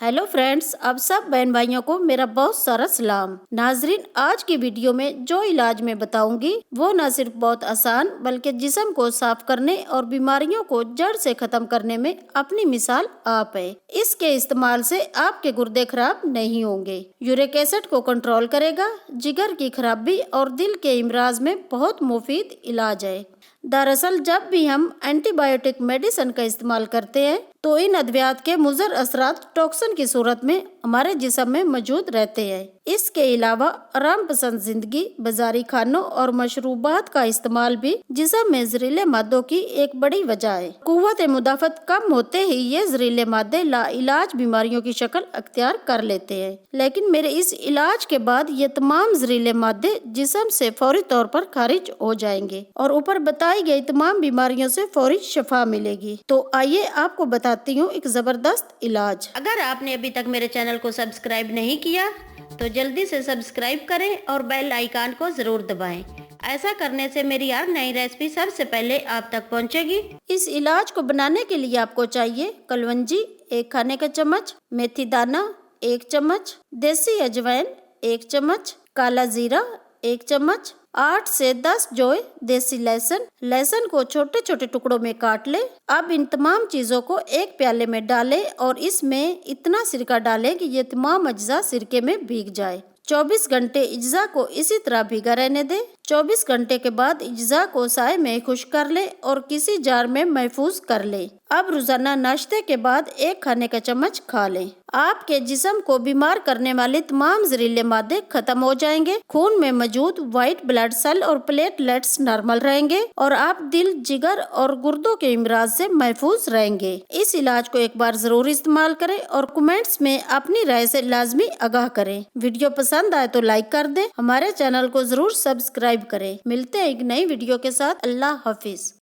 Hello friends, आप सब बहन भाइयों को मेरा बहुत सारा सलाम। नाजरीन, आज की वीडियो में जो इलाज मैं बताऊंगी वो न सिर्फ बहुत आसान बल्कि जिस्म को साफ करने और बीमारियों को जड़ से खत्म करने में अपनी मिसाल आप है। इसके इस्तेमाल से आपके गुर्दे खराब नहीं होंगे, यूरिक एसिड को कंट्रोल करेगा, जिगर की खराबी और दिल के इमराज में बहुत मुफीद इलाज है। दरअसल जब भी हम एंटीबायोटिक मेडिसिन का इस्तेमाल करते हैं तो इन अद्वियात के मुज़र असरात टॉक्सिन की सूरत में हमारे जिस्म में मौजूद रहते हैं। इसके अलावा आराम पसंद जिंदगी, बाजारी खानों और मशरूबात का इस्तेमाल भी जिस्म में जहरीले मादों की एक बड़ी वजह है। कुव्वत मुदाफत कम होते ही ये जहरीले मादे लाइलाज बीमारियों की शक्ल अख्तियार कर लेते हैं, लेकिन मेरे इस इलाज के बाद ये तमाम जहरीले मादे जिस्म से फौरी तौर पर खारिज हो जाएंगे और ऊपर बताई गई तमाम बीमारियों से फौरी शफा मिलेगी। तो आइए आपको बताती हूँ एक जबरदस्त इलाज। अगर आपने अभी तक मेरे चैनल को सब्सक्राइब नहीं किया तो जल्दी से सब्सक्राइब करें और बेल आइकन को जरूर दबाएं। ऐसा करने से मेरी हर नई रेसिपी सबसे पहले आप तक पहुंचेगी। इस इलाज को बनाने के लिए आपको चाहिए कलवंजी 1 खाने का चम्मच, मेथी दाना 1 चम्मच, देसी अजवाइन 1 चम्मच, काला जीरा 1 चम्मच, 8 से 10 जोए देसी लहसुन को छोटे छोटे टुकड़ों में काट ले। अब इन तमाम चीजों को एक प्याले में डालें और इसमें इतना सिरका डालें कि ये तमाम अज्जा सिरके में भीग जाए। 24 घंटे इज्जा को इसी तरह भीगा रहने दें। 24 घंटे के बाद इज्जा को साए में खुश्क कर ले और किसी जार में महफूज कर ले। अब रोजाना नाश्ते के बाद 1 खाने का चम्मच खा लें। आपके जिस्म को बीमार करने वाले तमाम जहरीले मादे खत्म हो जाएंगे, खून में मौजूद व्हाइट ब्लड सेल और प्लेटलेट्स नॉर्मल रहेंगे और आप दिल, जिगर और गुर्दों के इमराज से महफूज रहेंगे। इस इलाज को एक बार जरूर इस्तेमाल करें और कमेंट्स में अपनी राय से लाजमी आगाह करें। वीडियो पसंद आए तो लाइक कर दें, हमारे चैनल को जरूर सब्सक्राइब करें। मिलते हैं एक नई वीडियो के साथ। अल्लाह हाफिज।